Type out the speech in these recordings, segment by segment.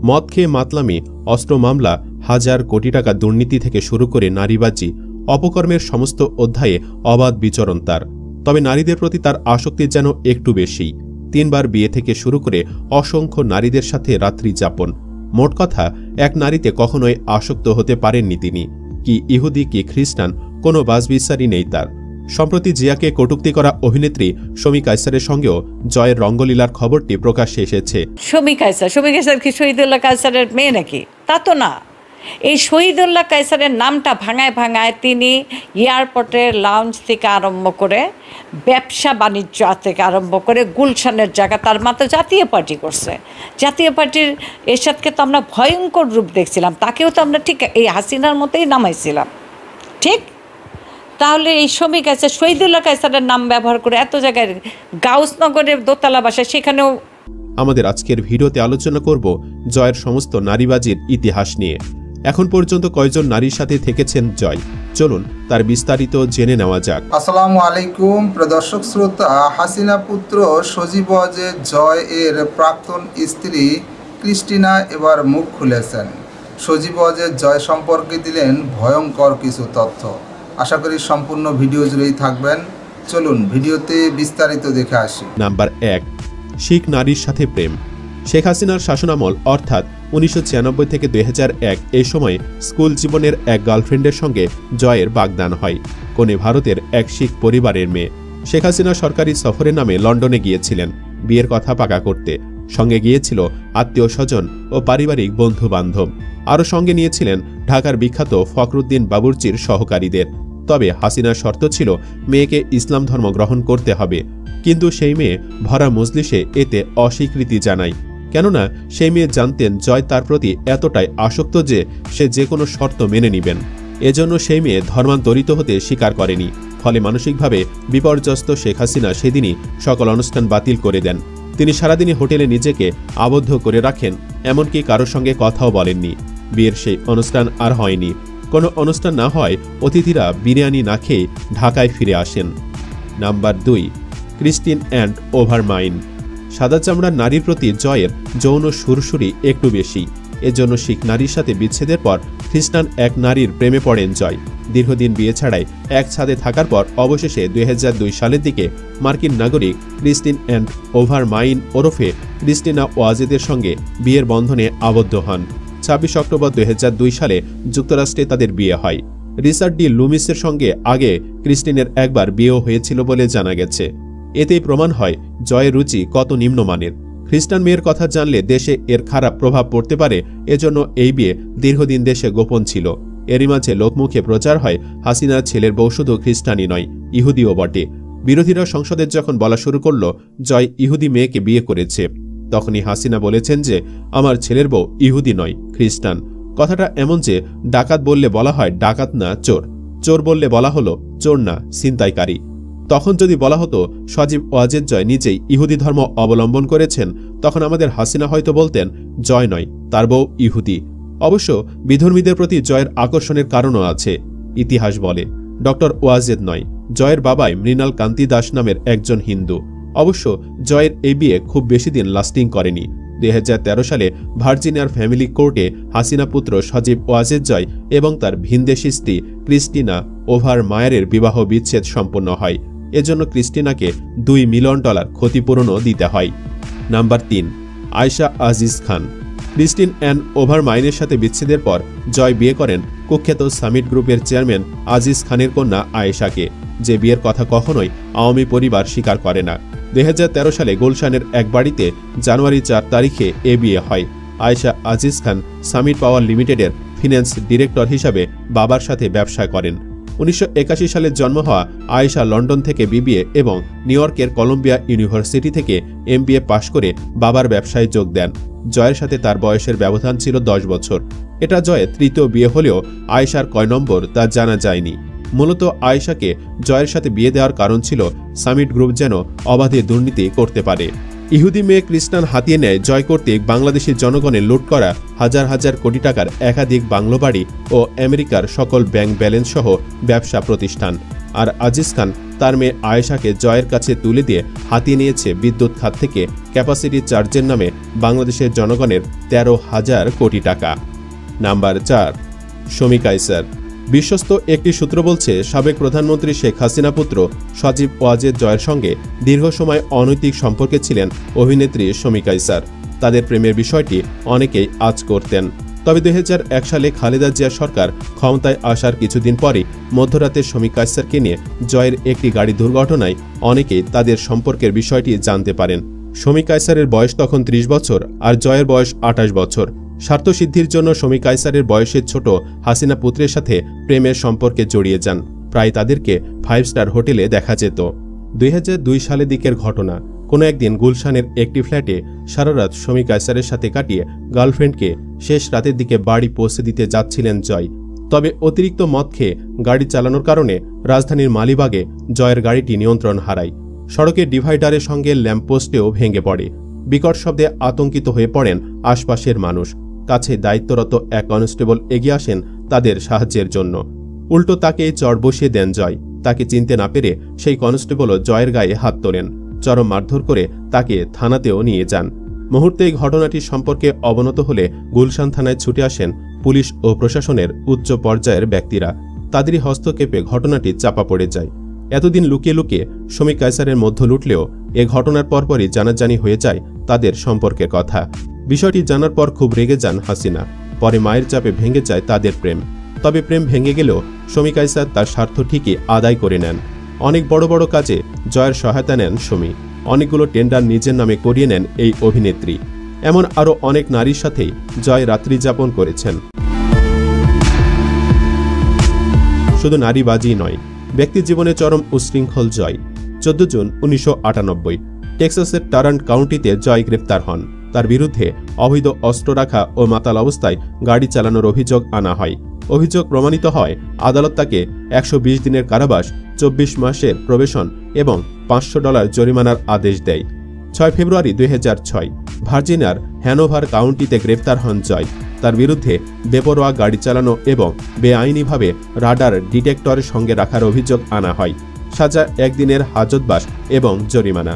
মদ খেয়ে মাতলামি, অস্ত্র মামলা, হাজার কোটি টাকা দুর্নীতি থেকে শুরু করে নারীবাজি, অপকর্মের সমস্ত অধ্যায়ে অবাধ বিচরণ তার। তবে নারীদের প্রতি তার আসক্তি যেন একটু বেশি। 3 বার বিয়ে থেকে শুরু করে অসংখ্য নারীদের সাথে রাত্রি যাপন। মোট কথা, এক নারীতে কখনোই আসক্ত হতে পারেননি তিনি। কি ইহুদি কি খ্রিস্টান, কোনো বাছবিচারই নেই তার। সম্প্রতি জিয়াকে কটূক্তি করা অভিনেত্রী শমী কায়সারের সঙ্গেও জয়ের রঙ্গলীলার খবরটি প্রকাশ্যে এসেছে। শমী কায়সার কি শহীদুল্লাহ কায়সারের মেয়ে নাকি? তা তো না। এই শহীদুল্লাহ কায়সারের নামটা ভাঙায় ভাঙায় তিনি এয়ারপোর্টের লাউঞ্জ থেকে আরম্ভ করে ব্যবসা বাণিজ্য থেকে আরম্ভ করে গুলশানের জায়গা তার মাত্র জাতীয় পার্টি করছে। জাতীয় পার্টির এরশাদকে তো আমরা ভয়ঙ্কর রূপ দেখছিলাম, তাকেও তো আমরা ঠিক এই হাসিনার মতোই নামাইছিলাম, ঠিক? তাহলে এই শমী কায়সার, শহীদুল্লাহ কায়সারের নাম ব্যবহার করে এত জায়গায়, গাউসনগরের দোতলা বাসা, সেখানেও। আমাদের আজকের ভিডিওতে আলোচনা করব জয়ের সমস্ত নারীবাজির ইতিহাস নিয়ে। এখন পর্যন্ত কয়জন নারীর সাথে থেকেছেন জয়, চলুন তার বিস্তারিত জেনে নেওয়া যাক। আসসালামু আলাইকুম প্রদর্শক শ্রোতা। হাসিনা পুত্র সজীব ওয়াজেদ জয় এর প্রাক্তন স্ত্রী ক্রিস্টিনা এবার মুখ খুলেছেন। সজীব ওয়াজেদ জয় সম্পর্কে দিলেন ভয়ঙ্কর কিছু তথ্য। আশা করি সম্পূর্ণ ভিডিও জুড়েই থাকবেন। চলুন ভিডিওতে বিস্তারিত দেখে আসি। নাম্বার 1, শিখ নারীর সাথে প্রেম। শেখ হাসিনার শাসনামল অর্থাৎ 1996 থেকে 2001 এই সময়ে স্কুল জীবনের এক গার্লফ্রেন্ডের সঙ্গে জয়ের বাগদান হয়। কনে ভারতের এক শিখ পরিবারের মেয়ে। শেখ হাসিনা সরকারি সফরের নামে লন্ডনে গিয়েছিলেন বিয়ের কথা পাকা করতে। সঙ্গে গিয়েছিল আত্মীয় স্বজন ও পারিবারিক বন্ধু বান্ধব। আরও সঙ্গে নিয়েছিলেন ঢাকার বিখ্যাত ফখরুদ্দিন বাবুর্চির সহকারীদের। তবে হাসিনার শর্ত ছিল মেয়েকে ইসলাম ধর্ম গ্রহণ করতে হবে, কিন্তু সেই মেয়ে ভরা মজলিসে এতে অস্বীকৃতি জানায়। কেননা সেই মেয়ে জানতেন জয় তার প্রতি এতটাই আসক্ত যে সে যে কোনো শর্ত মেনে নিবেন। এজন্য সেই মেয়ে ধর্মান্তরিত হতে স্বীকার করেনি। ফলে মানসিকভাবে বিপর্যস্ত শেখ হাসিনা সেদিনই সকল অনুষ্ঠান বাতিল করে দেন। তিনি সারাদিনই হোটেলে নিজেকে আবদ্ধ করে রাখেন, এমনকি কারোর সঙ্গে কথাও বলেননি। বিয়ের সেই অনুষ্ঠান আর হয়নি। কোনো অনুষ্ঠান না হয় অতিথিরা বিরিয়ানি না খেয়ে ঢাকায় ফিরে আসেন। Number 2, Christine and Overmyer. সাদা চামড়ার নারীর প্রতি জয়ের যৌন সুরসুরি একটু বেশি। এজন্য শিখ নারীর সাথে বিচ্ছেদের পর খ্রিস্টান এক নারীর প্রেমে পড়েন জয়। দীর্ঘদিন বিয়ে ছাড়াই এক ছাদে থাকার পর অবশেষে 2002 সালের দিকে মার্কিন নাগরিক ক্রিস্টিন অ্যান্ড ওভারমাইন ওরফে ক্রিস্টিনা ওয়াজেদের সঙ্গে বিয়ের বন্ধনে আবদ্ধ হন। 26 অক্টোবর 2002 সালে যুক্তরাষ্ট্রে তাদের বিয়ে হয়। রিচার্ড ডি লুমিসের সঙ্গে আগে ক্রিস্টিনের একবার বিয়েও হয়েছিল বলে জানা গেছে। এতেই প্রমাণ হয় জয়ের রুচি কত নিম্নমানের। খ্রিস্টান মেয়ের কথা জানলে দেশে এর খারাপ প্রভাব পড়তে পারে, এজন্য এই বিয়ে দীর্ঘদিন দেশে গোপন ছিল। এরই মাঝে লোকমুখে প্রচার হয় হাসিনার ছেলের বউ শুধু খ্রিস্টানই নয়, ইহুদিও বটে। বিরোধীরা সংসদে যখন বলা শুরু করল জয় ইহুদি মেয়েকে বিয়ে করেছে, তখনই হাসিনা বলেছেন যে আমার ছেলের বউ ইহুদি নয়, খ্রিস্টান। কথাটা এমন যে ডাকাত বললে বলা হয় ডাকাত না চোর, চোর বললে বলা হলো চোর না ছিনতাইকারী। তখন যদি বলা হতো সজীব ওয়াজেদ জয় নিজেই ইহুদি ধর্ম অবলম্বন করেছেন, তখন আমাদের হাসিনা হয়তো বলতেন জয় নয়, তার বউ ইহুদি। অবশ্য বিধর্মীদের প্রতি জয়ের আকর্ষণের কারণও আছে। ইতিহাস বলে ডক্টর ওয়াজেদ নয়, জয়ের বাবাই মৃণাল কান্তি দাস নামের একজন হিন্দু। অবশ্য জয়ের এই বিয়ে খুব বেশি দিন লাস্টিং করেনি। 2013 সালে ভার্জিনিয়ার ফ্যামিলি কোর্টে হাসিনা পুত্র সজীব ওয়াজেদ জয় এবং তার ভিনদেশী স্ত্রী ক্রিস্টিনা ওভারমায়ারের বিবাহ বিচ্ছেদ সম্পন্ন হয়। এজন্য ক্রিস্টিনাকে $2 মিলিয়ন ক্ষতিপূরণও দিতে হয়। Number 3, Ayesha Aziz Khan. Christine and ওভারমাইনের সাথে বিচ্ছেদের পর জয় বিয়ে করেন কুখ্যাত সামিট গ্রুপের চেয়ারম্যান আজিজ খানের কন্যা আয়েশাকে, যে বিয়ের কথা কখনোই আওয়ামী পরিবার স্বীকার করে না। 2013 সালে গুলশানের এক বাড়িতে জানুয়ারি 4 তারিখে এ বিয়ে হয়। আয়েশা আজিজ খান সামিট পাওয়ার লিমিটেডের ফিন্যান্স ডিরেক্টর হিসাবে বাবার সাথে ব্যবসা করেন। 1981 সালে জন্ম হওয়া আয়েশা লন্ডন থেকে বিবিএ এবং নিউ ইয়র্কের কলম্বিয়া ইউনিভার্সিটি থেকে MBA পাশ করে বাবার ব্যবসায় যোগ দেন। জয়ের সাথে তার বয়সের ব্যবধান ছিল 10 বছর। এটা জয়ের তৃতীয় বিয়ে হলেও আয়েশার কয় নম্বর তা জানা যায়নি। মূলত আয়েশাকে জয়ের সাথে বিয়ে দেওয়ার কারণ ছিল সামিট গ্রুপ যেন অবাধে দুর্নীতি করতে পারে। ইহুদি মেয়ে খ্রিস্টান হাতিয়ে নেয় জয় কর্তৃক বাংলাদেশের জনগণের লুট করা হাজার হাজার কোটি টাকার একাধিক বাংলো বাড়ি ও আমেরিকার সকল ব্যাংক ব্যালেন্স সহ ব্যবসা প্রতিষ্ঠান। আর আজিজ খান তার মেয়ে আয়েশাকে জয়ের কাছে তুলে দিয়ে হাতিয়ে নিয়েছে বিদ্যুৎ খাত থেকে ক্যাপাসিটি চার্জের নামে বাংলাদেশের জনগণের 13,000 কোটি টাকা। নাম্বার 4, শমী কায়সার। বিশ্বস্ত একটি সূত্র বলছে, সাবেক প্রধানমন্ত্রী শেখ হাসিনা পুত্র সজীব ওয়াজেদ জয়ের সঙ্গে দীর্ঘ সময় অনৈতিক সম্পর্কে ছিলেন অভিনেত্রী শমী কায়সার। তাদের প্রেমের বিষয়টি অনেকেই আঁচ করতেন। তবে 2001 সালে খালেদা জিয়া সরকার ক্ষমতায় আসার কিছুদিন পরই মধ্যরাতে শমী কায়সারকে নিয়ে জয়ের একটি গাড়ি দুর্ঘটনায় অনেকেই তাদের সম্পর্কের বিষয়টি জানতে পারেন। শমী কায়সারের বয়স তখন 30 বছর আর জয়ের বয়স 28 বছর। স্বার্থসিদ্ধির জন্য শমী কায়সারের বয়সের ছোট হাসিনা পুত্রের সাথে প্রেমের সম্পর্কে জড়িয়ে যান। প্রায় তাদেরকে 5 স্টার হোটেলে দেখা যেত। 2002 সালের দিকের ঘটনা। কোনো একদিন গুলশানের একটি ফ্ল্যাটে সারারাত শমী কায়সারের সাথে কাটিয়ে গার্লফ্রেন্ডকে শেষ রাতের দিকে বাড়ি পৌঁছে দিতে যাচ্ছিলেন জয়। তবে অতিরিক্ত মদ খেয়ে গাড়ি চালানোর কারণে রাজধানীর মালিবাগে জয়ের গাড়িটি নিয়ন্ত্রণ হারায়। সড়কের ডিভাইডারের সঙ্গে ল্যাম্পপোস্টেও ভেঙে পড়ে। বিকট শব্দে আতঙ্কিত হয়ে পড়েন আশপাশের মানুষ। কাছে দায়িত্বরত এক কনস্টেবল এগিয়ে আসেন তাদের সাহায্যের জন্য। উল্টো তাকে চড় বসিয়ে দেন জয়। তাকে চিনতে না পেরে সেই কনস্টেবলও জয়ের গায়ে হাত তোলেন। চরম মারধর করে তাকে থানাতেও নিয়ে যান। মুহূর্তেই ঘটনাটি সম্পর্কে অবনত হলে গুলশান থানায় ছুটে আসেন পুলিশ ও প্রশাসনের উচ্চ পর্যায়ের ব্যক্তিরা। তাদেরই হস্তক্ষেপে ঘটনাটি চাপা পড়ে যায়। এতদিন লুকিয়ে লুকিয়ে শমী কায়সারের মধ্য লুটলেও এ ঘটনার পরপরই জানাজানি হয়ে যায় তাদের সম্পর্কের কথা। বিষয়টি জানার পর খুব রেগে যান হাসিনা। পরে মায়ের চাপে ভেঙে যায় তাদের প্রেম। তবে প্রেম ভেঙে গেলেও শমী কায়সার তার স্বার্থ ঠিকই আদায় করে নেন। অনেক বড় বড় কাজে জয়ের সহায়তা নেন শমী। অনেকগুলো টেন্ডার নিজের নামে করিয়ে নেন এই অভিনেত্রী। এমন আরও অনেক নারীর সাথেই জয় রাত্রি যাপন করেছেন। শুধু নারীবাজি নয়, ব্যক্তি জীবনে চরম উচ্ছৃঙ্খল জয়। 14 জুন 1998 টেক্সাসের টারান্ট কাউন্টিতে জয় গ্রেপ্তার হন। তার বিরুদ্ধে অবৈধ অস্ত্র রাখা ও মাতাল অবস্থায় গাড়ি চালানোর অভিযোগ আনা হয়। অভিযোগ প্রমাণিত হয় আদালত তাকে 120 দিনের কারাবাস, 24 মাসের প্রবেশন এবং $500 জরিমানার আদেশ দেয়। 6 ফেব্রুয়ারি 2006 ভার্জিনিয়ার হ্যানোভার কাউন্টিতে গ্রেপ্তার হন জয়। তার বিরুদ্ধে বেপরোয়া গাড়ি চালানো এবং বেআইনিভাবে রাডার ডিটেক্টরের সঙ্গে রাখার অভিযোগ আনা হয়। সাজা 1 দিনের হাজতবাস এবং জরিমানা।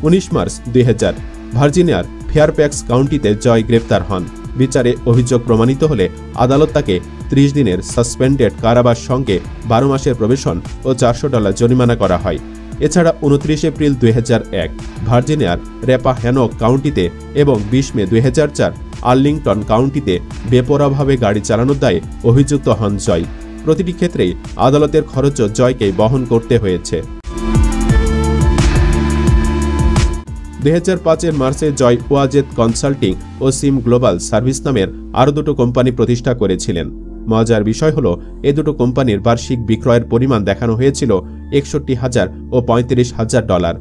19 মার্চ 2000 ভার্জিনিয়ার ফেয়ারপ্যাক্স কাউন্টিতে জয় গ্রেপ্তার হন। বিচারে অভিযোগ প্রমাণিত হলে আদালত তাকে 30 দিনের সাসপেন্ডেড কারাবাস সঙ্গে 12 মাসের প্রবেশন ও $400 জরিমানা করা হয়। এছাড়া 29 এপ্রিল 2001 ভার্জিনিয়ার র্যাপাহ্যানোক কাউন্টিতে এবং 20 মে 2004 আর্লিংটন কাউন্টিতে বেপরোয়াভাবে গাড়ি চালানোর দায়ে অভিযুক্ত হন জয়। প্রতিটি ক্ষেত্রেই আদালতের খরচও জয়কেই বহন করতে হয়েছে। 2005 মার্চে জয় ওয়াজেদ কনসাল্টিং ও সিম গ্লোবাল সার্ভিস নামের আরও দুটো কোম্পানি প্রতিষ্ঠা করেছিলেন। মজার বিষয় হল, এ দুটো কোম্পানির বার্ষিক বিক্রয়ের পরিমাণ দেখানো হয়েছিল $61,000 ও $35,000।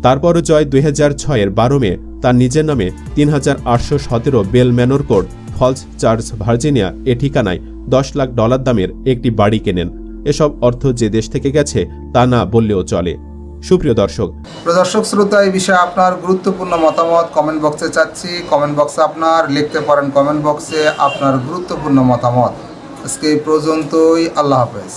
তারপরও জয় 2006 12 মে তার নিজের নামে 3817 Bell Manor Court, Falls Church, Virginia এ ঠিকানায় $10 লাখ দামের একটি বাড়ি কেনেন। এসব অর্থ যে দেশ থেকে গেছে তা না বললেও চলে। সুপ্রিয় দর্শক শ্রোতা, এই বিষয়ে আপনার গুরুত্বপূর্ণ মতামত কমেন্ট বক্সে চাচ্ছি। কমেন্ট বক্সে আপনার লিখতে পারেন কমেন্ট বক্সে আপনার গুরুত্বপূর্ণ মতামত। আজকে এই পর্যন্তই। আল্লাহ হাফেজ।